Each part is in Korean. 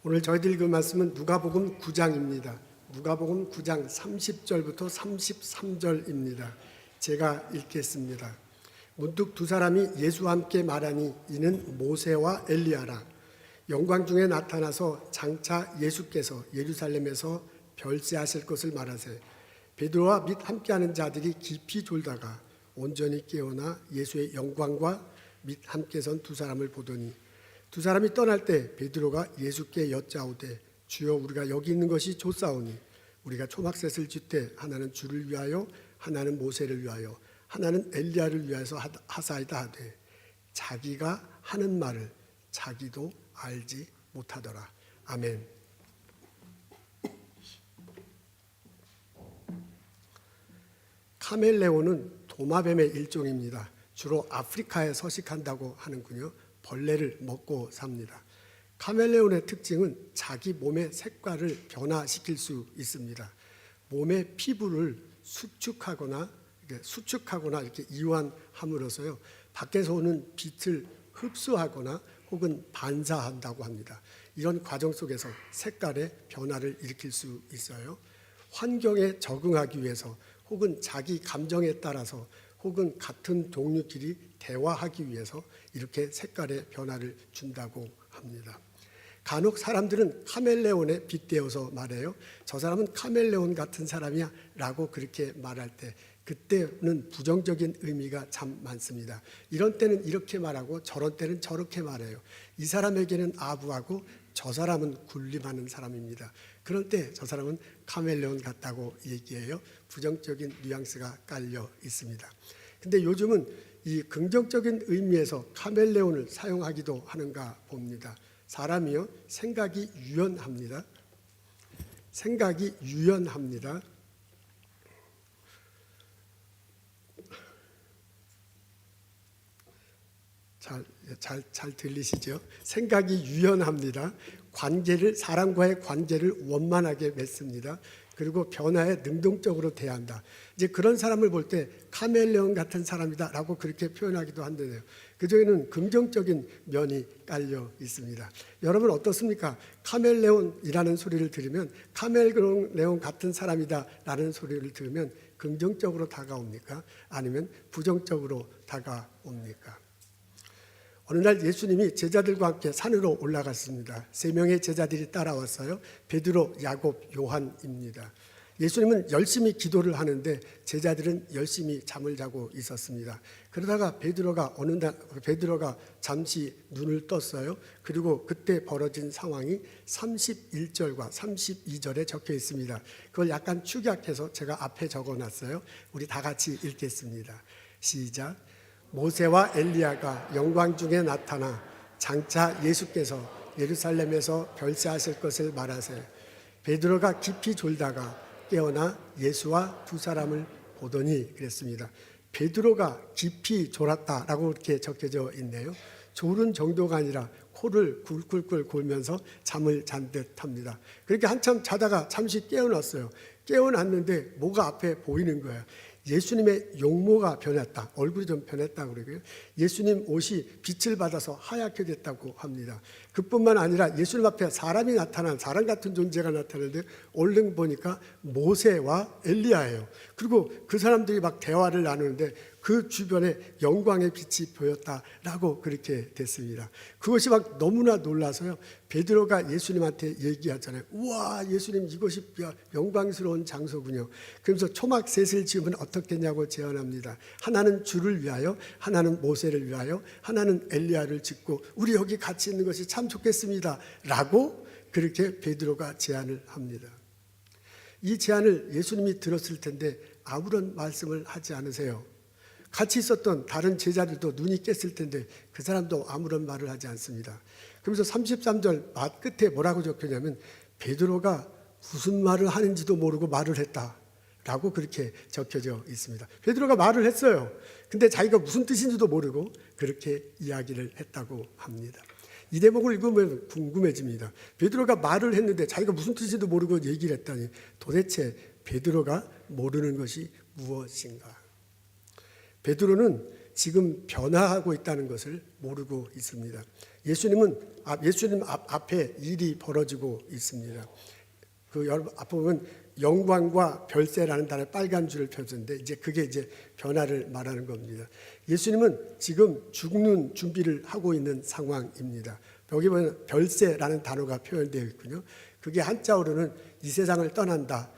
오늘 저희들 읽은 말씀은 누가복음 9장입니다. 누가복음 9장 30절부터 33절입니다. 제가 읽겠습니다. 문득 두 사람이 예수와 함께 말하니 이는 모세와 엘리야라. 영광 중에 나타나서 장차 예수께서 예루살렘에서 별세하실 것을 말하세. 베드로와 및 함께하는 자들이 깊이 졸다가 온전히 깨어나 예수의 영광과 및 함께 선 두 사람을 보더니 두 사람이 떠날 때 베드로가 예수께 여짜오되 주여 우리가 여기 있는 것이 좋사오니 우리가 초막셋을 짓되 하나는 주를 위하여 하나는 모세를 위하여 하나는 엘리야를 위하여서 하사이다 하되 자기가 하는 말을 자기도 알지 못하더라. 아멘. 카멜레온은 도마뱀의 일종입니다. 주로 아프리카에 서식한다고 하는군요. 벌레를 먹고 삽니다. 카멜레온의 특징은 자기 몸의 색깔을 변화시킬 수 있습니다. 몸의 피부를 수축하거나 이렇게 이완함으로써요, 밖에서 오는 빛을 흡수하거나 혹은 반사한다고 합니다. 이런 과정 속에서 색깔의 변화를 일으킬 수 있어요. 환경에 적응하기 위해서 혹은 자기 감정에 따라서 혹은 같은 종류끼리 대화하기 위해서 이렇게 색깔의 변화를 준다고 합니다. 간혹 사람들은 카멜레온에 빗대어서 말해요. 저 사람은 카멜레온 같은 사람이야 라고 그렇게 말할 때 그때는 부정적인 의미가 참 많습니다. 이런 때는 이렇게 말하고 저런 때는 저렇게 말해요. 이 사람에게는 아부하고 저 사람은 군림하는 사람입니다. 그럴 때 저 사람은 카멜레온 같다고 얘기해요. 부정적인 뉘앙스가 깔려 있습니다. 근데 요즘은 이 긍정적인 의미에서 카멜레온을 사용하기도 하는가 봅니다. 사람이요, 생각이 유연합니다. 생각이 유연합니다. 잘 들리시죠? 생각이 유연합니다. 사람과의 관계를 원만하게 맺습니다. 그리고 변화에 능동적으로 대한다. 이제 그런 사람을 볼 때 카멜레온 같은 사람이다 라고 그렇게 표현하기도 한데요. 그 중에는 긍정적인 면이 깔려 있습니다. 여러분 어떻습니까? 카멜레온이라는 소리를 들으면, 카멜레온 같은 사람이다 라는 소리를 들으면 긍정적으로 다가옵니까? 아니면 부정적으로 다가옵니까? 어느 날 예수님이 제자들과 함께 산으로 올라갔습니다. 3명의 제자들이 따라왔어요. 베드로, 야곱, 요한입니다. 예수님은 열심히 기도를 하는데 제자들은 열심히 잠을 자고 있었습니다. 그러다가 베드로가 잠시 눈을 떴어요. 그리고 그때 벌어진 상황이 31절과 32절에 적혀 있습니다. 그걸 약간 축약해서 제가 앞에 적어놨어요. 우리 다 같이 읽겠습니다. 시작. 모세와 엘리야가 영광 중에 나타나 장차 예수께서 예루살렘에서 별세하실 것을 말하세. 베드로가 깊이 졸다가 깨어나 예수와 두 사람을 보더니 그랬습니다. 베드로가 깊이 졸았다라고 이렇게 적혀져 있네요. 졸은 정도가 아니라 코를 굴굴 골면서 잠을 잔 듯합니다. 그렇게 한참 자다가 잠시 깨어났어요. 깨어났는데 뭐가 앞에 보이는 거예요. 예수님의 용모가 변했다. 얼굴이 좀 변했다고 그러고요. 예수님 옷이 빛을 받아서 하얗게 됐다고 합니다. 그뿐만 아니라 예수님 앞에 사람이 나타난, 사람 같은 존재가 나타나는데 얼른 보니까 모세와 엘리야예요. 그리고 그 사람들이 막 대화를 나누는데 그 주변에 영광의 빛이 보였다라고 그렇게 됐습니다. 그것이 막 너무나 놀라서요, 베드로가 예수님한테 얘기하잖아요. 우와, 예수님 이것이 영광스러운 장소군요. 그러면서 초막셋을 지으면 어떻겠냐고 제안합니다. 하나는 주를 위하여, 하나는 모세를 위하여, 하나는 엘리야를 짓고 우리 여기 같이 있는 것이 참 좋겠습니다 라고 그렇게 베드로가 제안을 합니다. 이 제안을 예수님이 들었을 텐데 아무런 말씀을 하지 않으세요. 같이 있었던 다른 제자들도 눈이 깼을 텐데 그 사람도 아무런 말을 하지 않습니다. 그러면서 33절 맛 끝에 뭐라고 적혀냐면 베드로가 무슨 말을 하는지도 모르고 말을 했다라고 그렇게 적혀져 있습니다. 베드로가 말을 했어요. 근데 자기가 무슨 뜻인지도 모르고 그렇게 이야기를 했다고 합니다. 이 대목을 읽으면 궁금해집니다. 베드로가 말을 했는데 자기가 무슨 뜻인지도 모르고 얘기를 했다니 도대체 베드로가 모르는 것이 무엇인가? 베드로는 지금 변화하고 있다는 것을 모르고 있습니다. 예수님 앞에 일이 벌어지고 있습니다. 여러분 앞에 보면 영광과 별세라는 단어에 빨간 줄을 펴줬는데 이제 그게 이제 변화를 말하는 겁니다. 예수님은 지금 죽는 준비를 하고 있는 상황입니다. 여기 보면 별세라는 단어가 표현되어 있군요. 그게 한자어로는 이 세상을 떠난다,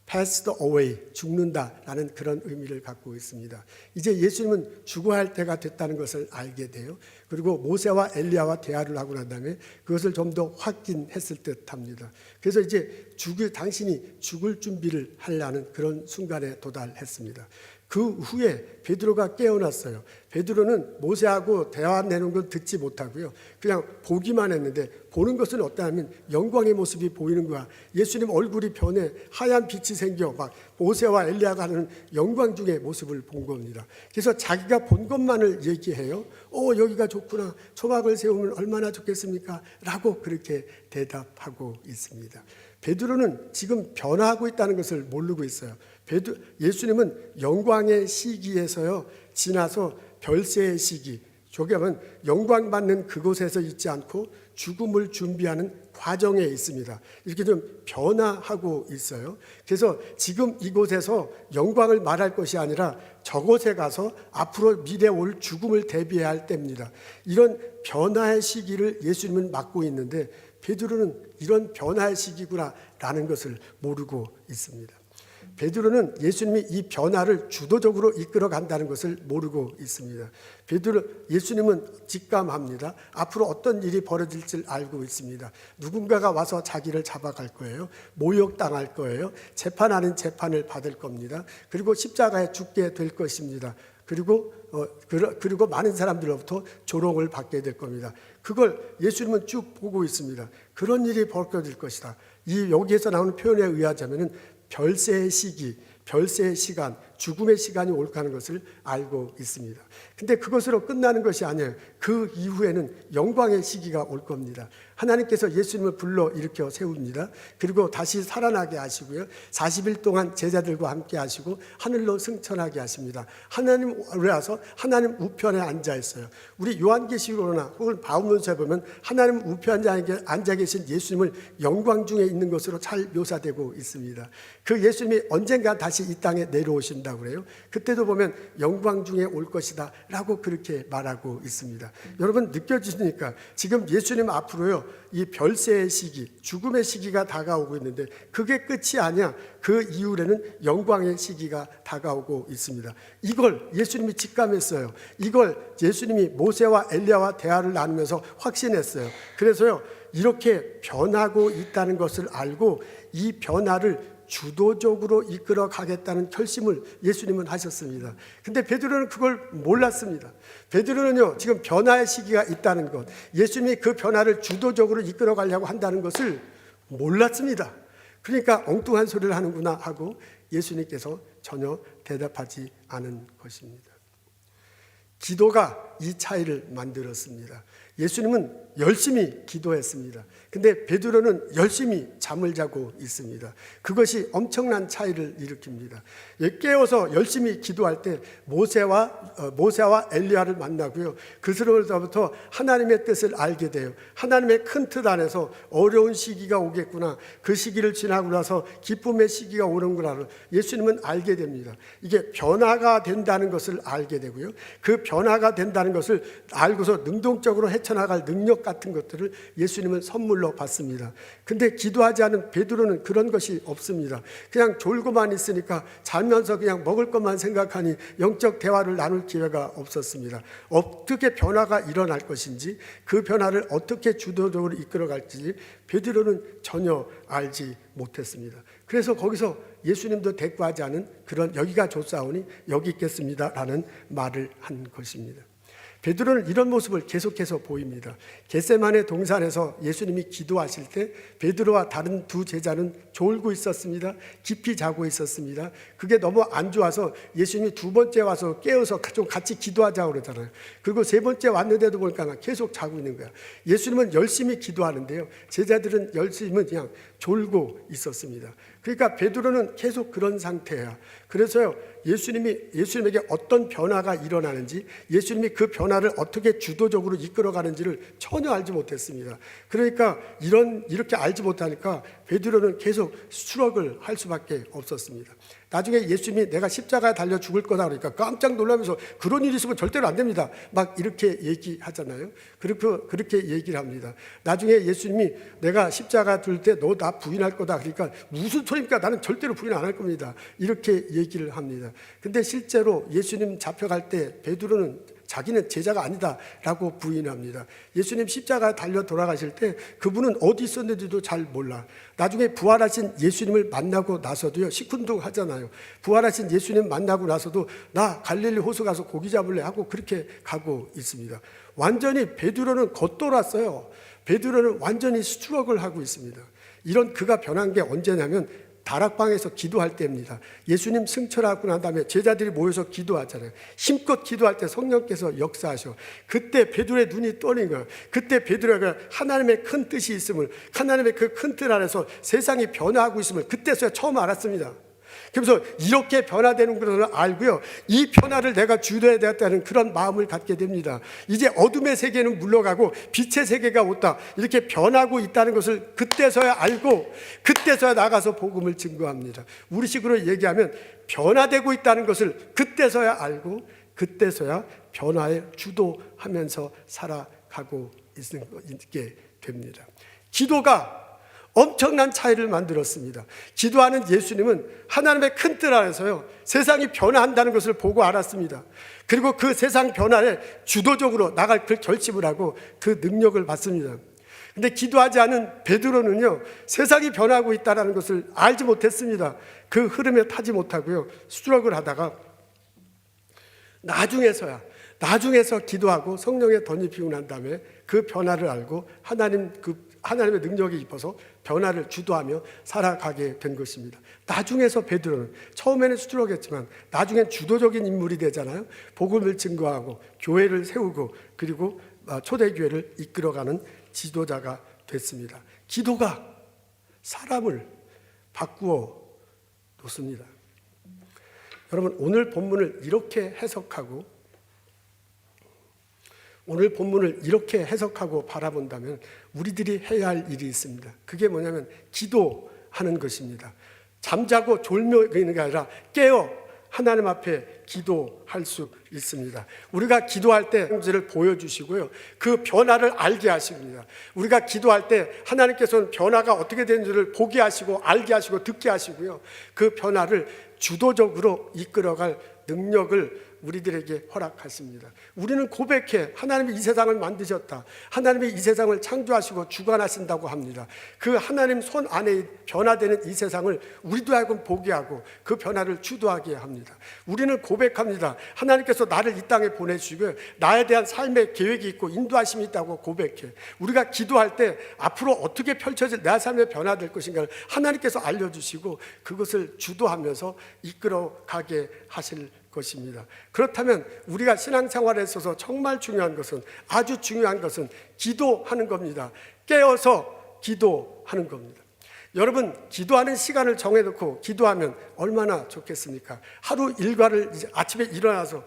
passed away, 죽는다라는 그런 의미를 갖고 있습니다. 이제 예수님은 죽어야 할 때가 됐다는 것을 알게 돼요. 그리고 모세와 엘리야와 대화를 하고 난 다음에 그것을 좀 더 확인했을 듯합니다. 그래서 이제 당신이 죽을 준비를 하려는 그런 순간에 도달했습니다. 그 후에 베드로가 깨어났어요. 베드로는 모세하고 대화 내는 건 듣지 못하고요. 그냥 보기만 했는데 보는 것은 어떠냐면 영광의 모습이 보이는 거야. 예수님 얼굴이 변해 하얀 빛이 생겨 막 모세와 엘리야가 하는 영광 중의 모습을 본 겁니다. 그래서 자기가 본 것만을 얘기해요. 여기가 좋구나. 초막을 세우면 얼마나 좋겠습니까? 라고 그렇게 대답하고 있습니다. 베드로는 지금 변화하고 있다는 것을 모르고 있어요. 예수님은 영광의 시기에서요 지나서 별세의 시기, 조개하면 영광 받는 그곳에서 있지 않고 죽음을 준비하는 과정에 있습니다. 이렇게 좀 변화하고 있어요. 그래서 지금 이곳에서 영광을 말할 것이 아니라 저곳에 가서 앞으로 미래 올 죽음을 대비해야 할 때입니다. 이런 변화의 시기를 예수님은 맡고 있는데 베드로는 이런 변화의 시기구나라는 것을 모르고 있습니다. 베드로는 예수님이 이 변화를 주도적으로 이끌어 간다는 것을 모르고 있습니다. 예수님은 직감합니다. 앞으로 어떤 일이 벌어질지 알고 있습니다. 누군가가 와서 자기를 잡아갈 거예요. 모욕당할 거예요. 재판하는 재판을 받을 겁니다. 그리고 십자가에 죽게 될 것입니다. 그리고 많은 사람들로부터 조롱을 받게 될 겁니다. 그걸 예수님은 쭉 보고 있습니다. 그런 일이 벌어질 것이다. 여기에서 나오는 표현에 의하자면은 별세의 시기, 별세의 시간, 죽음의 시간이 올 거라는 것을 알고 있습니다. 근데 그것으로 끝나는 것이 아니에요. 그 이후에는 영광의 시기가 올 겁니다. 하나님께서 예수님을 불러 일으켜 세웁니다. 그리고 다시 살아나게 하시고요. 40일 동안 제자들과 함께 하시고 하늘로 승천하게 하십니다. 하나님 올라와서 하나님 우편에 앉아 있어요. 우리 요한계시록이나 혹은 바울문서에 보면 하나님 우편에 앉아 계신 예수님을 영광 중에 있는 것으로 잘 묘사되고 있습니다. 그 예수님이 언젠가 다시 이 땅에 내려오신다고 그래요. 그때도 보면 영광 중에 올 것이다 라고 그렇게 말하고 있습니다. 여러분 느껴지십니까? 지금 예수님 앞으로요 이 별세의 시기, 죽음의 시기가 다가오고 있는데 그게 끝이 아니야. 그 이후에는 영광의 시기가 다가오고 있습니다. 이걸 예수님이 직감했어요. 이걸 예수님이 모세와 엘리야와 대화를 나누면서 확신했어요. 그래서요 이렇게 변하고 있다는 것을 알고 이 변화를 주도적으로 이끌어 가겠다는 결심을 예수님은 하셨습니다. 근데 베드로는 그걸 몰랐습니다. 베드로는요 지금 변화의 시기가 있다는 것, 예수님이 그 변화를 주도적으로 이끌어 가려고 한다는 것을 몰랐습니다. 그러니까 엉뚱한 소리를 하는구나 하고 예수님께서 전혀 대답하지 않은 것입니다. 기도가 이 차이를 만들었습니다. 예수님은 열심히 기도했습니다. 근데 베드로는 열심히 잠을 자고 있습니다. 그것이 엄청난 차이를 일으킵니다. 깨어서 열심히 기도할 때 모세와 엘리야를 만나고요. 그들로부터 하나님의 뜻을 알게 돼요. 하나님의 큰 틀 안에서 어려운 시기가 오겠구나. 그 시기를 지나고 나서 기쁨의 시기가 오는구나. 예수님은 알게 됩니다. 이게 변화가 된다는 것을 알게 되고요. 그 변화가 된다는 것을 알고서 능동적으로 헤쳐나갈 능력 같은 것들을 예수님은 선물로 받습니다. 근데 기도하지 않은 베드로는 그런 것이 없습니다. 그냥 졸고만 있으니까 자면서 그냥 먹을 것만 생각하니 영적 대화를 나눌 기회가 없었습니다. 어떻게 변화가 일어날 것인지, 그 변화를 어떻게 주도적으로 이끌어갈지 베드로는 전혀 알지 못했습니다. 그래서 거기서 예수님도 대꾸하지 않은 그런 여기가 좋사오니 여기 있겠습니다라는 말을 한 것입니다. 베드로는 이런 모습을 계속해서 보입니다. 겟세마네 동산에서 예수님이 기도하실 때 베드로와 다른 두 제자는 졸고 있었습니다. 깊이 자고 있었습니다. 그게 너무 안 좋아서 예수님이 두 번째 와서 깨워서 좀 같이 기도하자고 그러잖아요. 그리고 세 번째 왔는데도 보니까 계속 자고 있는 거야. 예수님은 열심히 기도하는데요, 제자들은 열심히 그냥 졸고 있었습니다. 그러니까 베드로는 계속 그런 상태야. 그래서요 예수님에게 어떤 변화가 일어나는지, 예수님이 그 변화를 어떻게 주도적으로 이끌어가는지를 전혀 알지 못했습니다. 그러니까 이렇게 알지 못하니까 베드로는 계속 수락을 할 수밖에 없었습니다. 나중에 예수님이 내가 십자가에 달려 죽을 거다 그러니까 깜짝 놀라면서 그런 일이 있으면 절대로 안 됩니다. 막 이렇게 얘기하잖아요. 그렇게 얘기를 합니다. 나중에 예수님이 내가 십자가 둘 때 너 나 부인할 거다 그러니까 무슨 소리입니까? 나는 절대로 부인 안 할 겁니다. 이렇게 얘기를 합니다. 근데 실제로 예수님 잡혀갈 때 베드로는 자기는 제자가 아니다라고 부인합니다. 예수님 십자가에 달려 돌아가실 때 그분은 어디 있었는지도 잘 몰라. 나중에 부활하신 예수님을 만나고 나서도요, 시큰둥하잖아요. 부활하신 예수님 만나고 나서도 나 갈릴리 호수 가서 고기 잡을래 하고 그렇게 가고 있습니다. 완전히 베드로는 겉돌았어요. 베드로는 완전히 스트럭을 하고 있습니다. 이런 그가 변한 게 언제냐면 다락방에서 기도할 때입니다. 예수님 승천하고 난 다음에 제자들이 모여서 기도하잖아요. 힘껏 기도할 때 성령께서 역사하셔. 그때 베드로의 눈이 떠는 거예요. 그때 베드로가 하나님의 큰 뜻이 있음을, 하나님의 그 큰 뜻 안에서 세상이 변화하고 있음을 그때서야 처음 알았습니다. 그래서 이렇게 변화되는 것을 알고요, 이 변화를 내가 주도해야 되겠다는 그런 마음을 갖게 됩니다. 이제 어둠의 세계는 물러가고 빛의 세계가 왔다, 이렇게 변하고 있다는 것을 그때서야 알고 그때서야 나가서 복음을 증거합니다. 우리식으로 얘기하면 변화되고 있다는 것을 그때서야 알고 그때서야 변화에 주도하면서 살아가고 있게 됩니다. 기도가 엄청난 차이를 만들었습니다. 기도하는 예수님은 하나님의 큰 뜻 안에서요, 세상이 변화한다는 것을 보고 알았습니다. 그리고 그 세상 변화에 주도적으로 나갈 그 결심을 하고 그 능력을 받습니다. 근데 기도하지 않은 베드로는요, 세상이 변하고 있다는 것을 알지 못했습니다. 그 흐름에 타지 못하고요, 수락을 하다가 나중에서 기도하고 성령에 덧입히고 난 다음에 그 변화를 알고 하나님의 능력이 입어서 변화를 주도하며 살아가게 된 것입니다. 나중에서 베드로는 처음에는 수두룩했지만 나중엔 주도적인 인물이 되잖아요. 복음을 증거하고 교회를 세우고 그리고 초대교회를 이끌어가는 지도자가 됐습니다. 기도가 사람을 바꾸어 놓습니다. 여러분, 오늘 본문을 이렇게 해석하고 바라본다면 우리들이 해야 할 일이 있습니다. 그게 뭐냐면 기도하는 것입니다. 잠자고 졸며 있는 게 아니라 깨어 하나님 앞에 기도할 수 있습니다. 우리가 기도할 때 형제를 보여주시고요, 그 변화를 알게 하십니다. 우리가 기도할 때 하나님께서는 변화가 어떻게 되는지를 보게 하시고 알게 하시고 듣게 하시고요, 그 변화를 주도적으로 이끌어갈 능력을 우리들에게 허락하십니다. 우리는 고백해 하나님이 이 세상을 만드셨다, 하나님이 이 세상을 창조하시고 주관하신다고 합니다. 그 하나님 손 안에 변화되는 이 세상을 우리도 하여금 보게 하고 그 변화를 주도하게 합니다. 우리는 고백합니다. 하나님께서 나를 이 땅에 보내주시고 나에 대한 삶의 계획이 있고 인도하심이 있다고 고백해. 우리가 기도할 때 앞으로 어떻게 펼쳐질 내 삶의 변화될 것인가를 하나님께서 알려주시고 그것을 주도하면서 이끌어가게 하실 것입니다. 그렇다면 우리가 신앙생활에 있어서 정말 중요한 것은, 아주 중요한 것은 기도하는 겁니다. 깨어서 기도하는 겁니다. 여러분, 기도하는 시간을 정해놓고 기도하면 얼마나 좋겠습니까? 하루 일과를 이제 아침에 일어나서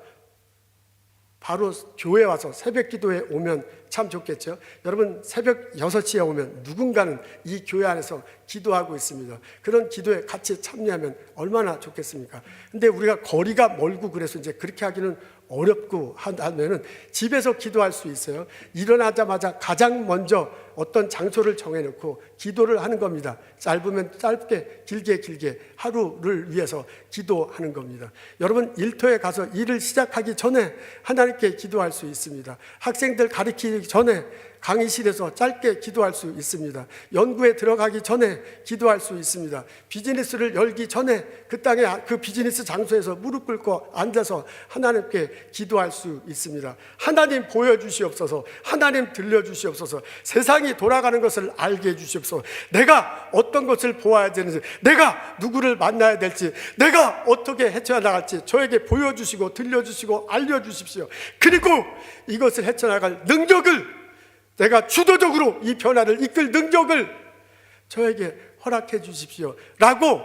바로 교회 와서 새벽 기도에 오면 참 좋겠죠. 여러분, 새벽 6시에 오면 누군가는 이 교회 안에서 기도하고 있습니다. 그런 기도에 같이 참여하면 얼마나 좋겠습니까? 근데 우리가 거리가 멀고 그래서 이제 그렇게 하기는 어렵고 하면은 집에서 기도할 수 있어요. 일어나자마자 가장 먼저 어떤 장소를 정해놓고 기도를 하는 겁니다. 짧으면 짧게, 길게 하루를 위해서 기도하는 겁니다. 여러분, 일터에 가서 일을 시작하기 전에 하나님께 기도할 수 있습니다. 학생들 가르치기 전에 강의실에서 짧게 기도할 수 있습니다. 연구에 들어가기 전에 기도할 수 있습니다. 비즈니스를 열기 전에 그 땅에 그 비즈니스 장소에서 무릎 꿇고 앉아서 하나님께 기도할 수 있습니다. 하나님 보여주시옵소서, 하나님 들려주시옵소서, 세상이 돌아가는 것을 알게 해주시옵소서, 내가 어떤 것을 보아야 되는지, 내가 누구를 만나야 될지, 내가 어떻게 헤쳐나갈지 저에게 보여주시고 들려주시고 알려주십시오. 그리고 이것을 헤쳐나갈 능력을, 내가 주도적으로 이 변화를 이끌 능력을 저에게 허락해 주십시오 라고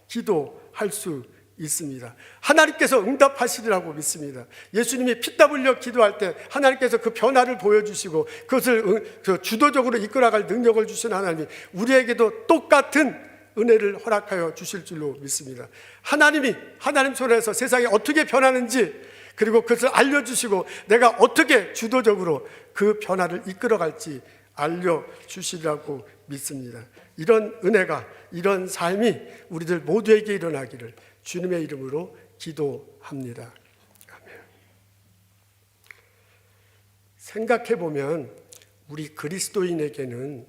기도할 수 있습니다. 하나님께서 응답하시리라고 믿습니다. 예수님이 피땀 흘려 기도할 때 하나님께서 그 변화를 보여주시고 그것을 주도적으로 이끌어갈 능력을 주신 하나님이 우리에게도 똑같은 은혜를 허락하여 주실 줄로 믿습니다. 하나님 손에서 세상이 어떻게 변하는지, 그리고 그것을 알려주시고 내가 어떻게 주도적으로 그 변화를 이끌어갈지 알려주시리라고 믿습니다. 이런 은혜가, 이런 삶이 우리들 모두에게 일어나기를 주님의 이름으로 기도합니다. 아멘. 생각해보면 우리 그리스도인에게는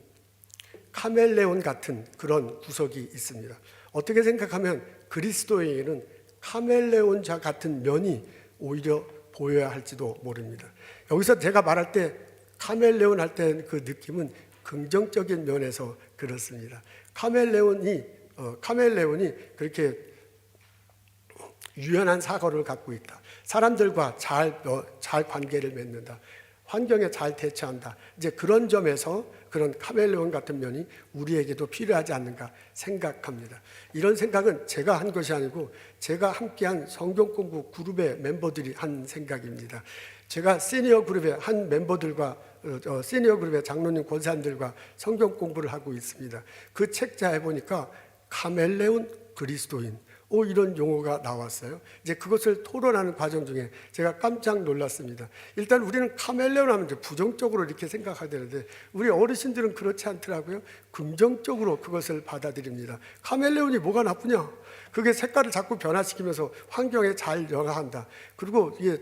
카멜레온 같은 그런 구석이 있습니다. 어떻게 생각하면 그리스도인에게는 카멜레온자 같은 면이 오히려 보여야 할지도 모릅니다. 여기서 제가 말할 때 카멜레온 할 때 그 느낌은 긍정적인 면에서 그렇습니다. 카멜레온이 그렇게 유연한 사고를 갖고 있다. 사람들과 잘 관계를 맺는다. 환경에 잘 대처한다. 이제 그런 점에서 그런 카멜레온 같은 면이 우리에게도 필요하지 않는가 생각합니다. 이런 생각은 제가 한 것이 아니고 제가 함께한 성경 공부 그룹의 멤버들이 한 생각입니다. 제가 시니어 그룹의 한 멤버들과 시니어 그룹의 장로님 권사님들과 성경 공부를 하고 있습니다. 그 책자에 보니까 카멜레온 그리스도인 이런 용어가 나왔어요. 이제 그것을 토론하는 과정 중에 제가 깜짝 놀랐습니다. 일단 우리는 카멜레온 하면 이제 부정적으로 이렇게 생각하게 되는데 우리 어르신들은 그렇지 않더라고요. 긍정적으로 그것을 받아들입니다. 카멜레온이 뭐가 나쁘냐? 그게 색깔을 자꾸 변화시키면서 환경에 잘 영향한다. 그리고 이게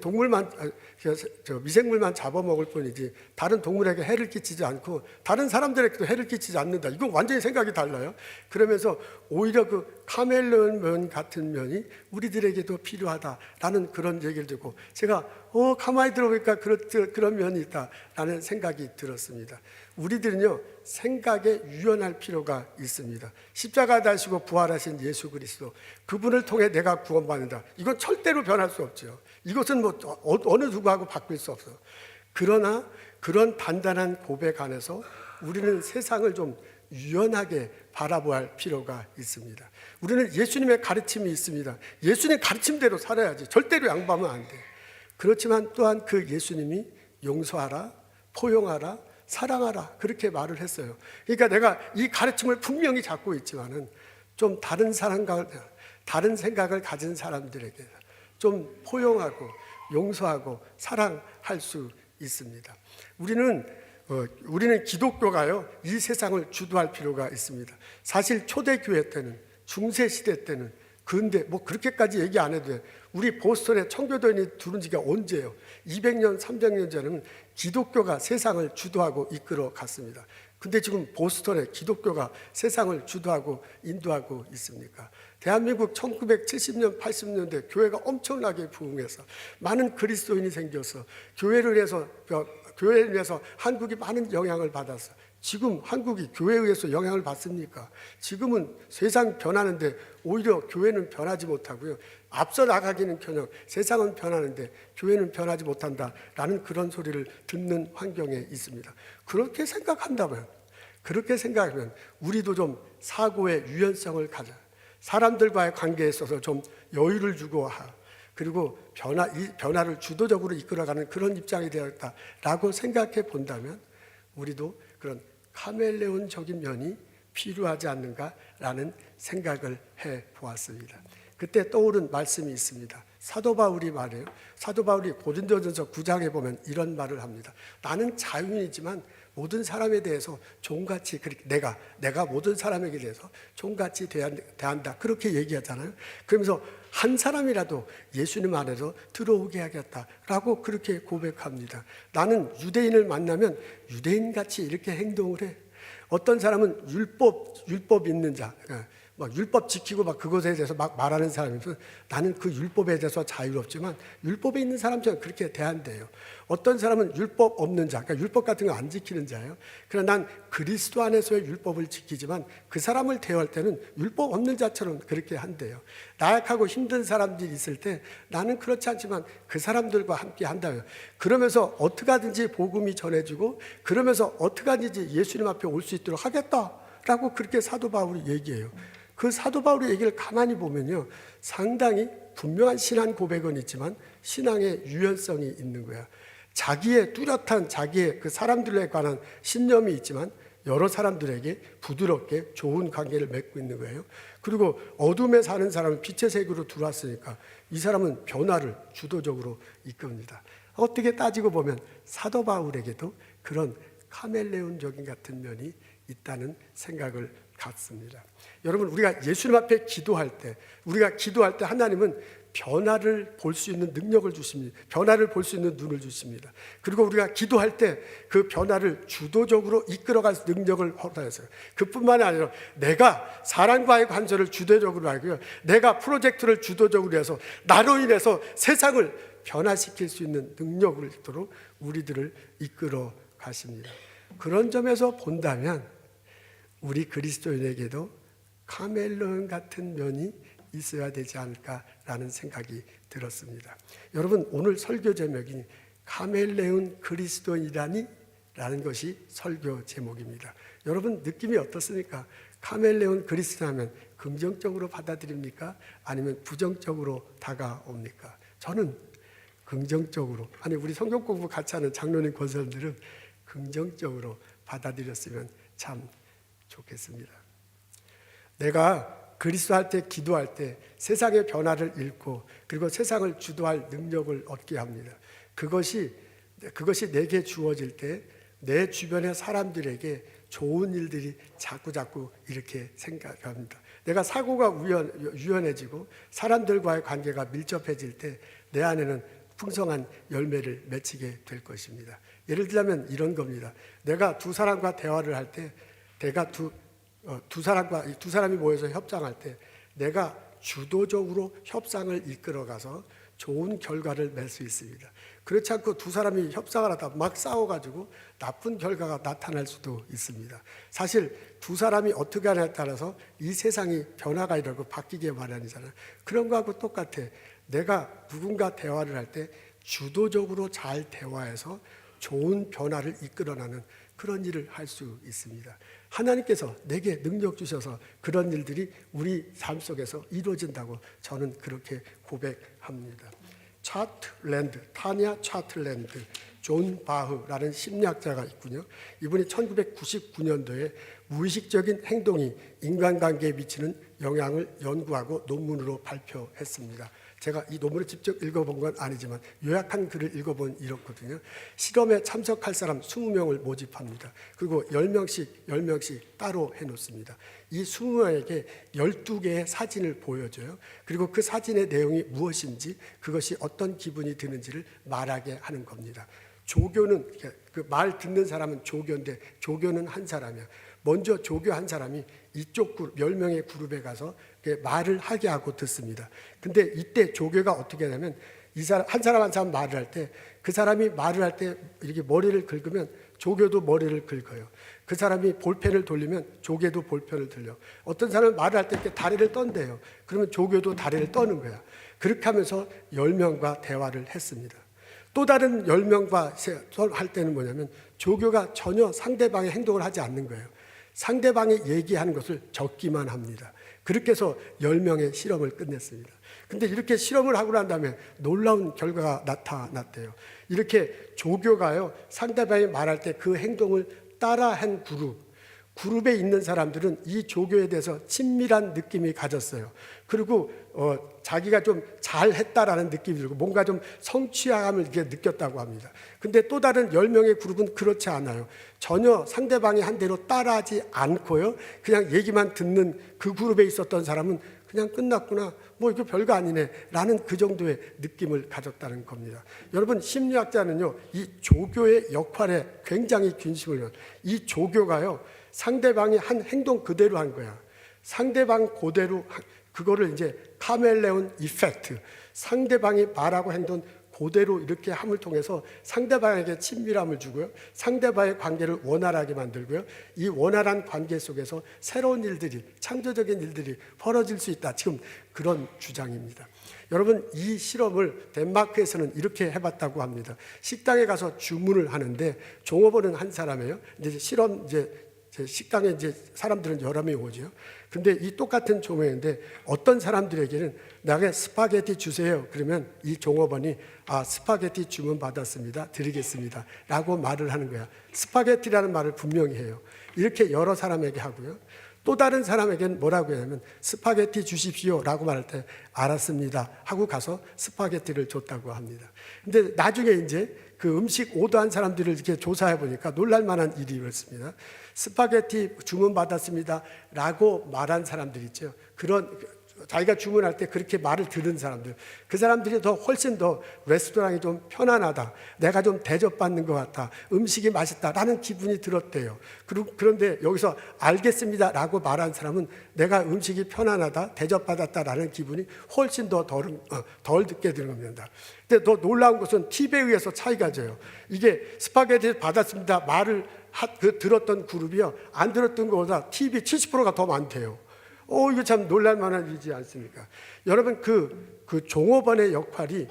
미생물만 잡아먹을 뿐이지 다른 동물에게 해를 끼치지 않고 다른 사람들에게도 해를 끼치지 않는다. 이건 완전히 생각이 달라요. 그러면서 오히려 그 카멜레온 면 같은 면이 우리들에게도 필요하다라는 그런 얘기를 듣고 제가 가만히 들어보니까 그런 면이 있다라는 생각이 들었습니다. 우리들은요 생각에 유연할 필요가 있습니다. 십자가 달시고 부활하신 예수 그리스도, 그분을 통해 내가 구원받는다. 이건 절대로 변할 수 없죠. 이것은 어느 누구하고 바꿀 수 없어. 그러나 그런 단단한 고백 안에서 우리는 세상을 좀 유연하게 바라보아야 할 필요가 있습니다. 우리는 예수님의 가르침이 있습니다. 예수님 가르침대로 살아야지. 절대로 양보하면 안 돼. 그렇지만 또한 그 예수님이 용서하라, 포용하라, 사랑하라 그렇게 말을 했어요. 그러니까 내가 이 가르침을 분명히 잡고 있지만은 좀 다른 생각을 가진 사람들에게 좀 포용하고 용서하고 사랑할 수 있습니다. 우리는 기독교가요 이 세상을 주도할 필요가 있습니다. 사실 초대교회 때는, 중세시대 때는, 근데 그렇게까지 얘기 안 해도 돼. 우리 보스턴에 청교도인이 들어온 지가 언제예요? 200년, 300년 전에는 기독교가 세상을 주도하고 이끌어 갔습니다. 근데 지금 보스턴에 기독교가 세상을 주도하고 인도하고 있습니까? 대한민국 1970년, 80년대 교회가 엄청나게 부흥해서 많은 그리스도인이 생겨서 교회를 위해서 한국이 많은 영향을 받았어. 지금 한국이 교회에 의해서 영향을 받습니까? 지금은 세상 변하는데 오히려 교회는 변하지 못하고요. 앞서 나가기는커녕 세상은 변하는데 교회는 변하지 못한다라는 그런 소리를 듣는 환경에 있습니다. 그렇게 생각하면 우리도 좀 사고의 유연성을 가져. 사람들과의 관계에 있어서 좀 여유를 주고 그리고 이 변화를 주도적으로 이끌어가는 그런 입장이 되었다라고 생각해 본다면 우리도 그런 카멜레온적인 면이 필요하지 않는가라는 생각을 해 보았습니다. 그때 떠오른 말씀이 있습니다. 사도 바울이 말해요. 사도 바울이 고린도전서 9장에 보면 이런 말을 합니다. 나는 자유인이지만 모든 사람에 대해서 종같이 내가 모든 사람에게 대해서 종같이 대한다. 그렇게 얘기하잖아요. 그러면서 한 사람이라도 예수님 안에서 들어오게 하겠다라고 그렇게 고백합니다. 나는 유대인을 만나면 유대인같이 이렇게 행동을 해. 어떤 사람은 율법 있는 자, 율법 지키고 그것에 대해서 말하는 사람이면 나는 그 율법에 대해서 자유롭지만 율법에 있는 사람처럼 그렇게 대한대요. 어떤 사람은 율법 없는 자, 그러니까 율법 같은 거 안 지키는 자예요. 그러나 난 그리스도 안에서의 율법을 지키지만 그 사람을 대할 때는 율법 없는 자처럼 그렇게 한대요. 나약하고 힘든 사람들이 있을 때 나는 그렇지 않지만 그 사람들과 함께 한다요. 그러면서 어떻게 하든지 복음이 전해지고 그러면서 어떻게 하든지 예수님 앞에 올 수 있도록 하겠다라고 그렇게 사도 바울이 얘기해요. 그 사도 바울의 얘기를 가만히 보면요, 상당히 분명한 신앙 고백은 있지만 신앙의 유연성이 있는 거야. 자기의 뚜렷한 자기의 그 사람들에 관한 신념이 있지만 여러 사람들에게 부드럽게 좋은 관계를 맺고 있는 거예요. 그리고 어둠에 사는 사람은 빛의 세계로 들어왔으니까 이 사람은 변화를 주도적으로 이끕니다. 어떻게 따지고 보면 사도 바울에게도 그런 카멜레온적인 같은 면이 있다는 생각을 갖습니다. 여러분, 우리가 예수님 앞에 기도할 때, 하나님은 변화를 볼 수 있는 능력을 주십니다. 변화를 볼 수 있는 눈을 주십니다. 그리고 우리가 기도할 때 그 변화를 주도적으로 이끌어갈 능력을 허락하세요. 그뿐만 아니라 내가 사람과의 관계를 주도적으로 하고요, 내가 프로젝트를 주도적으로 해서 나로 인해서 세상을 변화시킬 수 있는 능력을 있도록 우리들을 이끌어 가십니다. 그런 점에서 본다면 우리 그리스도인에게도 카멜레온 같은 면이 있어야 되지 않을까라는 생각이 들었습니다. 여러분, 오늘 설교 제목이 카멜레온 그리스도인이라니? 라는 것이 설교 제목입니다. 여러분, 느낌이 어떻습니까? 카멜레온 그리스도라면 긍정적으로 받아들입니까? 아니면 부정적으로 다가옵니까? 저는 긍정적으로, 우리 성경 공부 같이 하는 장로님 권사님들은 긍정적으로 받아들였으면 참 좋겠습니다. 내가 그리스도할 때, 기도할 때 세상의 변화를 읽고 그리고 세상을 주도할 능력을 얻게 합니다. 그것이 내게 주어질 때 내 주변의 사람들에게 좋은 일들이 자꾸 이렇게 생각합니다. 내가 사고가 유연해지고 사람들과의 관계가 밀접해질 때 내 안에는 풍성한 열매를 맺히게 될 것입니다. 예를 들자면 이런 겁니다. 내가 두 사람과 대화를 할 때, 내가 두 사람이 모여서 협상할 때 내가 주도적으로 협상을 이끌어가서 좋은 결과를 낼 수 있습니다. 그렇지 않고 두 사람이 협상을 하다 막 싸워가지고 나쁜 결과가 나타날 수도 있습니다. 사실 두 사람이 어떻게 하냐에 따라서 이 세상이 변화가 일어나고 바뀌게 마련이잖아요. 그런 거하고 똑같아. 내가 누군가 대화를 할 때 주도적으로 잘 대화해서 좋은 변화를 이끌어나는 그런 일을 할 수 있습니다. 하나님께서 내게 능력 주셔서 그런 일들이 우리 삶 속에서 이루어진다고 저는 그렇게 고백합니다. 타냐 차틀랜드 존 바흐라는 심리학자가 있군요. 이분이 1999년도에 무의식적인 행동이 인간관계에 미치는 영향을 연구하고 논문으로 발표했습니다. 제가 이 논문을 직접 읽어본 건 아니지만 요약한 글을 읽어본 이렇거든요. 실험에 참석할 사람 20명을 모집합니다. 그리고 10명씩 따로 해놓습니다. 이 20명에게 12개의 사진을 보여줘요. 그리고 그 사진의 내용이 무엇인지, 그것이 어떤 기분이 드는지를 말하게 하는 겁니다. 조교는, 그 말 듣는 사람은 조교인데 조교는 한 사람이야. 먼저 조교 한 사람이 이쪽 10명의 그룹에 가서 말을 하게 하고 듣습니다. 근데 이때 조교가 어떻게 하냐면 한 사람 말을 할 때 그 사람이 말을 할 때 이렇게 머리를 긁으면 조교도 머리를 긁어요. 그 사람이 볼펜을 돌리면 조교도 볼펜을 돌려. 어떤 사람은 말을 할 때 이렇게 다리를 떤대요. 그러면 조교도 다리를 떠는 거야. 그렇게 하면서 10명과 대화를 했습니다. 또 다른 10명과 할 때는 뭐냐면 조교가 전혀 상대방의 행동을 하지 않는 거예요. 상대방이 얘기하는 것을 적기만 합니다. 그렇게 해서 10명의 실험을 끝냈습니다. 근데 이렇게 실험을 하고 난 다음에 놀라운 결과가 나타났대요. 이렇게 조교가요, 상대방이 말할 때 그 행동을 따라한 그룹에 있는 사람들은 이 조교에 대해서 친밀한 느낌이 가졌어요. 그리고 자기가 좀 잘했다라는 느낌이 들고 뭔가 좀 성취감을 이렇게 느꼈다고 합니다. 근데 또 다른 10명의 그룹은 그렇지 않아요. 전혀 상대방이 한 대로 따라하지 않고요, 그냥 얘기만 듣는 그 그룹에 있었던 사람은 그냥 끝났구나, 뭐 이거 별거 아니네 라는 그 정도의 느낌을 가졌다는 겁니다. 여러분, 심리학자는요, 이 조교의 역할에 굉장히 관심을 해요. 이 조교가요, 상대방이 한 행동 그대로 한 거야. 상대방 그대로, 그거를 이제 카멜레온 이펙트, 상대방이 말하고 행동 그대로 이렇게 함을 통해서 상대방에게 친밀함을 주고요, 상대방의 관계를 원활하게 만들고요, 이 원활한 관계 속에서 새로운 일들이, 창조적인 일들이 벌어질 수 있다. 지금 그런 주장입니다. 여러분, 이 실험을 덴마크에서는 이렇게 해봤다고 합니다. 식당에 가서 주문을 하는데 종업원은 한 사람이에요. 이제 실험 제 식당에 이제 사람들은 여러 명이 오죠. 근데 이 똑같은 종업원인데 어떤 사람들에게는 나에게 스파게티 주세요. 그러면 이 종업원이 스파게티 주문 받았습니다. 드리겠습니다. 라고 말을 하는 거야. 스파게티라는 말을 분명히 해요. 이렇게 여러 사람에게 하고요. 또 다른 사람에게는 뭐라고 하냐면 스파게티 주십시오 라고 말할 때 알았습니다 하고 가서 스파게티를 줬다고 합니다. 근데 나중에 이제 그 음식 오더한 사람들을 이렇게 조사해 보니까 놀랄 만한 일이 일어났습니다. 스파게티 주문 받았습니다 라고 말한 사람들 있죠. 그런 자기가 주문할 때 그렇게 말을 들은 사람들, 그 사람들이 훨씬 더 레스토랑이 좀 편안하다, 내가 좀 대접받는 것 같다, 음식이 맛있다라는 기분이 들었대요. 그런데 여기서 알겠습니다 라고 말한 사람은 내가 음식이 편안하다, 대접받았다라는 기분이 훨씬 더 덜 듣게 되는 겁니다. 근데 더 놀라운 것은 팁에 의해서 차이가 져요. 이게 스파게티 받았습니다 말을 들었던 그룹이요, 안 들었던 것보다 팁이 70%가 더 많대요. 이거 참 놀랄 만한 일이지 않습니까? 여러분, 그 종업원의 역할이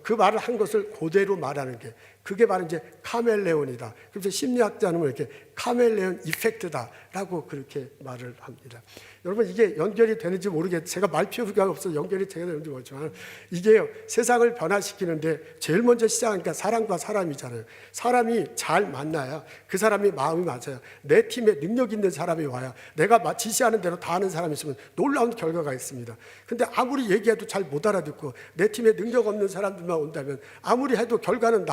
그 말을 한 것을 그대로 말하는 게, 그게 바로 이제 카멜레온이다. 그래서 심리학자는 이렇게 카멜레온 이펙트다라고 그렇게 말을 합니다. 여러분, 이게 연결이 되는지 모르겠어요. 제가 말 필요가 없어서 연결이 되는지 모르지만 이게요, 세상을 변화시키는데 제일 먼저 시작하니까 사람과 사람이잖아요. 사람이 잘 만나야 그 사람이 마음이 맞아요. 내 팀에 능력 있는 사람이 와야, 내가 지시하는 대로 다 하는 사람이 있으면 놀라운 결과가 있습니다. 근데 아무리 얘기해도 잘 못 알아듣고 내 팀에 능력 없는 사람들만 온다면 아무리 해도 결과는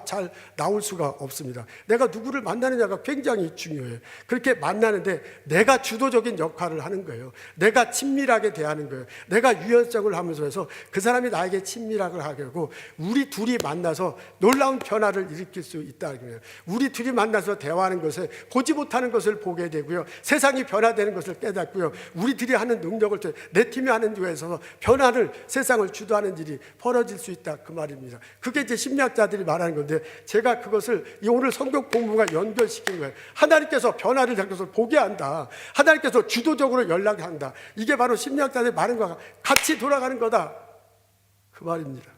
잘 나올 수가 없습니다. 내가 누구를 만나느냐가 굉장히 중요해요. 그렇게 만나는데 내가 주도적인 역할을 하는 거예요. 내가 친밀하게 대하는 거예요. 내가 유연성을 하면서 해서 그 사람이 나에게 친밀하게 하게 하고, 우리 둘이 만나서 놀라운 변화를 일으킬 수 있다. 우리 둘이 만나서 대화하는 것을, 보지 못하는 것을 보게 되고요, 세상이 변화되는 것을 깨닫고요, 우리들이 하는 능력을 내 팀이 하는 중에서 변화를, 세상을 주도하는 일이 벌어질 수 있다, 그 말입니다. 그게 이제 심리학자들이 말하는 건데, 제가 그것을 오늘 성경 공부가 연결시킨 거예요. 하나님께서 변화를 잡고서 보게 한다, 하나님께서 주도적으로 연락한다, 이게 바로 심리학자들이 말하는 것과 같이 돌아가는 거다, 그 말입니다.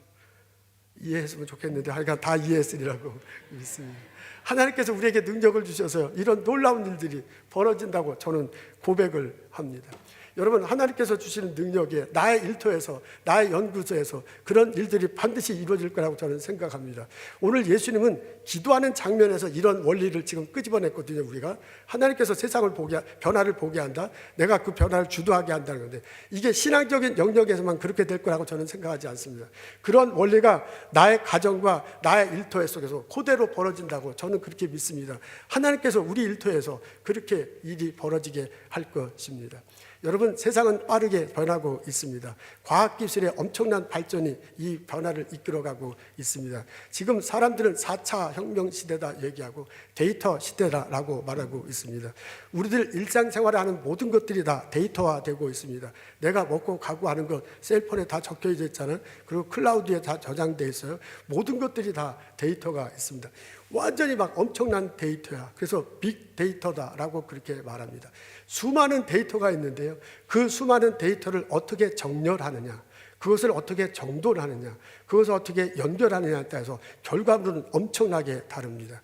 이해했으면 좋겠는데 하여간 다 이해했으리라고 믿습니다. 하나님께서 우리에게 능력을 주셔서 이런 놀라운 일들이 벌어진다고 저는 고백을 합니다. 여러분, 하나님께서 주시는 능력에 나의 일터에서, 나의 연구소에서 그런 일들이 반드시 이루어질 거라고 저는 생각합니다. 오늘 예수님은 기도하는 장면에서 이런 원리를 지금 끄집어냈거든요. 우리가 하나님께서 세상을 변화를 보게 한다, 내가 그 변화를 주도하게 한다는 건데, 이게 신앙적인 영역에서만 그렇게 될 거라고 저는 생각하지 않습니다. 그런 원리가 나의 가정과 나의 일터 속에서 그대로 벌어진다고 저는 그렇게 믿습니다. 하나님께서 우리 일터에서 그렇게 일이 벌어지게 할 것입니다. 여러분, 세상은 빠르게 변하고 있습니다. 과학기술의 엄청난 발전이 이 변화를 이끌어가고 있습니다. 지금 사람들은 4차 혁명 시대다 얘기하고 데이터 시대라고 말하고 있습니다. 우리들 일상생활에 하는 모든 것들이 다 데이터화되고 있습니다. 내가 먹고 가고 하는 것 셀폰에 다 적혀져 있잖아요. 그리고 클라우드에 다 저장되어 있어요. 모든 것들이 다 데이터가 있습니다. 완전히 막 엄청난 데이터야. 그래서 빅데이터다라고 그렇게 말합니다. 수많은 데이터가 있는데요, 그 수많은 데이터를 어떻게 정렬하느냐, 그것을 어떻게 정돈하느냐, 그것을 어떻게 연결하느냐에 따라서 결과물은 엄청나게 다릅니다.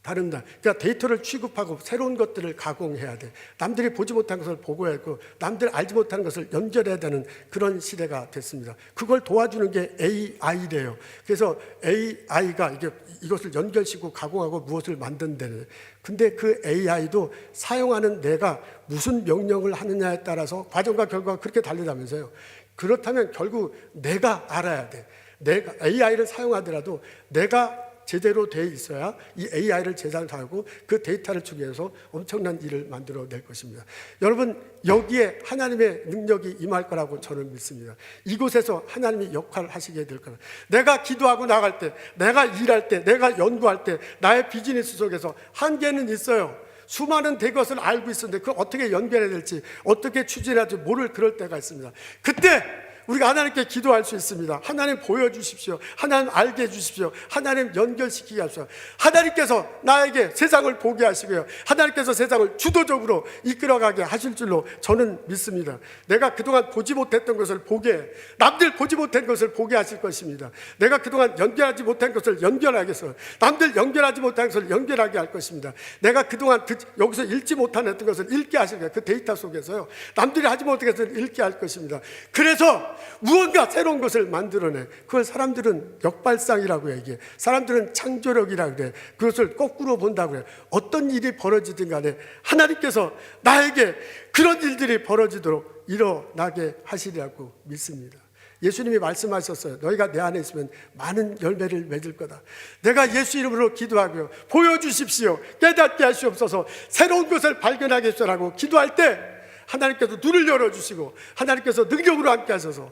그러니까 데이터를 취급하고 새로운 것들을 가공해야 돼. 남들이 보지 못한 것을 보고해야 하고, 남들 알지 못하는 것을 연결해야 되는 그런 시대가 됐습니다. 그걸 도와주는 게 AI래요. 그래서 AI가 이것을 연결시키고 가공하고 무엇을 만든다는. 근데 그 AI도 사용하는 내가 무슨 명령을 하느냐에 따라서 과정과 결과가 그렇게 다르다면서요. 그렇다면 결국 내가 알아야 돼. 내가 AI를 사용하더라도 내가 제대로 돼 있어야 이 AI를 제작하고 그 데이터를 추구해서 엄청난 일을 만들어낼 것입니다. 여러분, 여기에 하나님의 능력이 임할 거라고 저는 믿습니다. 이곳에서 하나님이 역할을 하시게 될 거라. 내가 기도하고 나갈 때, 내가 일할 때, 내가 연구할 때, 나의 비즈니스 속에서 한계는 있어요. 수많은 것을 알고 있었는데 그걸 어떻게 연결해야 될지, 어떻게 추진해야 될지 모를 그럴 때가 있습니다. 그때 우리가 하나님께 기도할 수 있습니다. 하나님 보여주십시오. 하나님 알게 해주십시오. 하나님 연결시키게 하십시오. 하나님께서 나에게 세상을 보게 하시고요, 하나님께서 세상을 주도적으로 이끌어가게 하실 줄로 저는 믿습니다. 내가 그동안 보지 못했던 것을 보게, 남들 보지 못한 것을 보게 하실 것입니다. 내가 그동안 연결하지 못한 것을 연결하게 해서 남들 연결하지 못한 것을 연결하게 할 것입니다. 내가 그동안 여기서 읽지 못한 것을 읽게 하실 거예요. 그 데이터 속에서요, 남들이 하지 못한 것을 읽게 할 것입니다. 그래서 무언가 새로운 것을 만들어내. 그걸 사람들은 역발상이라고 얘기해. 사람들은 창조력이라고 그래. 그것을 거꾸로 본다고 그래. 어떤 일이 벌어지든 간에 하나님께서 나에게 그런 일들이 벌어지도록 일어나게 하시리라고 믿습니다. 예수님이 말씀하셨어요. 너희가 내 안에 있으면 많은 열매를 맺을 거다. 내가 예수 이름으로 기도하고요, 보여주십시오, 깨닫게 하시옵소서, 새로운 것을 발견하게 해주라고 기도할 때 하나님께서 눈을 열어주시고 하나님께서 능력으로 함께 하셔서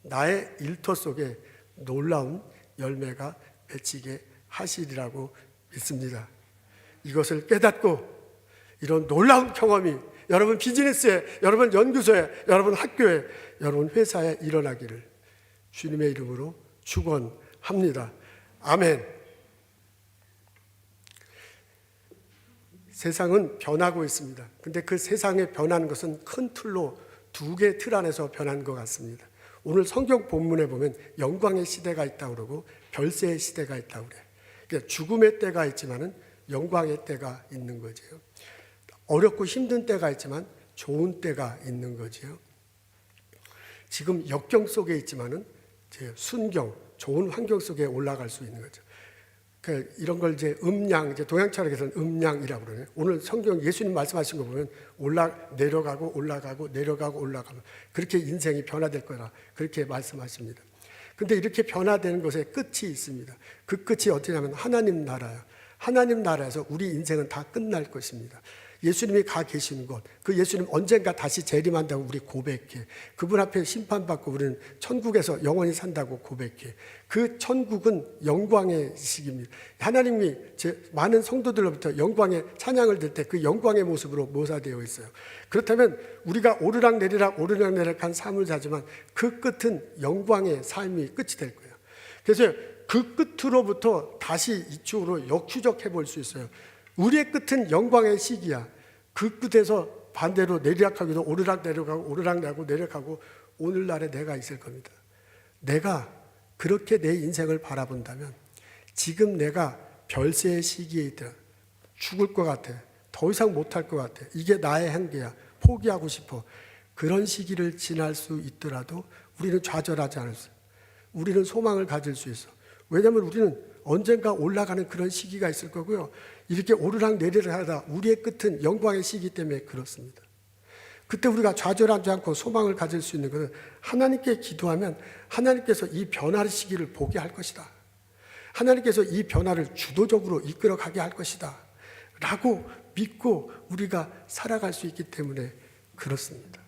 나의 일터 속에 놀라운 열매가 맺히게 하시리라고 믿습니다. 이것을 깨닫고 이런 놀라운 경험이 여러분 비즈니스에, 여러분 연구소에, 여러분 학교에, 여러분 회사에 일어나기를 주님의 이름으로 축원합니다. 아멘. 세상은 변하고 있습니다. 근데 그 세상에 변하는 것은 큰 틀로 두 개의 틀 안에서 변한 것 같습니다. 오늘 성경 본문에 보면 영광의 시대가 있다고 그러고 별세의 시대가 있다고 그래요. 그러니까 죽음의 때가 있지만은 영광의 때가 있는 거죠. 어렵고 힘든 때가 있지만 좋은 때가 있는 거죠. 지금 역경 속에 있지만은 순경, 좋은 환경 속에 올라갈 수 있는 거죠. 이런 걸 이제 음양, 이제 동양 철학에서는 음양이라고 그러네요. 오늘 성경 예수님 말씀하신 거 보면 내려가고 올라가고 내려가고 올라가고 그렇게 인생이 변화될 거라 그렇게 말씀하십니다. 근데 이렇게 변화되는 것에 끝이 있습니다. 그 끝이 어떠냐면 하나님 나라야. 하나님 나라에서 우리 인생은 다 끝날 것입니다. 예수님이 가 계시는 곳, 그 예수님 언젠가 다시 재림한다고 우리 고백해. 그분 앞에 심판받고 우리는 천국에서 영원히 산다고 고백해. 그 천국은 영광의 시기입니다. 하나님이 많은 성도들로부터 영광의 찬양을 들 때 그 영광의 모습으로 묘사되어 있어요. 그렇다면 우리가 오르락내리락 오르락내리락한 삶을 사지만 그 끝은 영광의 삶이 끝이 될 거예요. 그래서 그 끝으로부터 다시 이쪽으로 역추적해 볼 수 있어요. 우리의 끝은 영광의 시기야. 그 끝에서 반대로 내리락하기도 오르락 내려가고 오르락 내고 내려가고 오늘날에 내가 있을 겁니다. 내가 그렇게 내 인생을 바라본다면 지금 내가 별세의 시기에 있다. 죽을 것 같아. 더 이상 못할 것 같아. 이게 나의 한계야. 포기하고 싶어. 그런 시기를 지날 수 있더라도 우리는 좌절하지 않을 수 있어. 우리는 소망을 가질 수 있어. 왜냐하면 우리는 언젠가 올라가는 그런 시기가 있을 거고요. 이렇게 오르락 내리락 하다 우리의 끝은 영광의 시기 때문에 그렇습니다. 그때 우리가 좌절하지 않고 소망을 가질 수 있는 것은 하나님께 기도하면 하나님께서 이 변화의 시기를 보게 할 것이다. 하나님께서 이 변화를 주도적으로 이끌어가게 할 것이다. 라고 믿고 우리가 살아갈 수 있기 때문에 그렇습니다.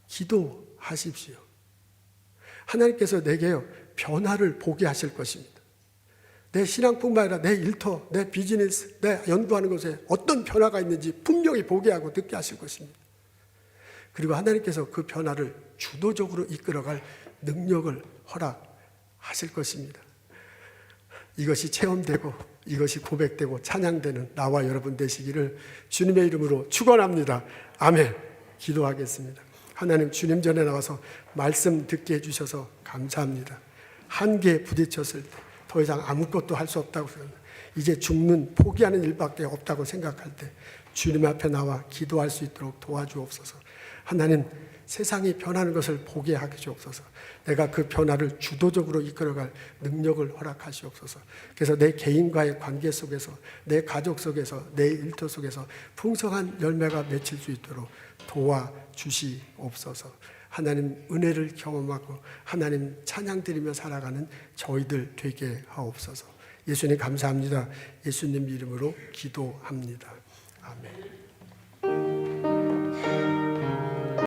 기도하십시오. 하나님께서 내게요 변화를 보게 하실 것입니다. 내 신앙뿐만 아니라 내 일터, 내 비즈니스, 내 연구하는 것에 어떤 변화가 있는지 분명히 보게 하고 듣게 하실 것입니다. 그리고 하나님께서 그 변화를 주도적으로 이끌어갈 능력을 허락하실 것입니다. 이것이 체험되고 이것이 고백되고 찬양되는 나와 여러분 되시기를 주님의 이름으로 축원합니다. 아멘. 기도하겠습니다. 하나님, 주님 전에 나와서 말씀 듣게 해주셔서 감사합니다. 한계에 부딪혔을 때 더 이상 아무것도 할 수 없다고 생각합니다. 이제 죽는 포기하는 일밖에 없다고 생각할 때 주님 앞에 나와 기도할 수 있도록 도와주옵소서. 하나님, 세상이 변하는 것을 보게 하게 주옵소서. 내가 그 변화를 주도적으로 이끌어갈 능력을 허락하시옵소서. 그래서 내 개인과의 관계 속에서, 내 가족 속에서, 내 일터 속에서 풍성한 열매가 맺힐 수 있도록 도와주시옵소서. 하나님 은혜를 경험하고 하나님 찬양 드리며 살아가는 저희들 되게 하옵소서. 예수님 감사합니다. 예수님 이름으로 기도합니다. 아멘.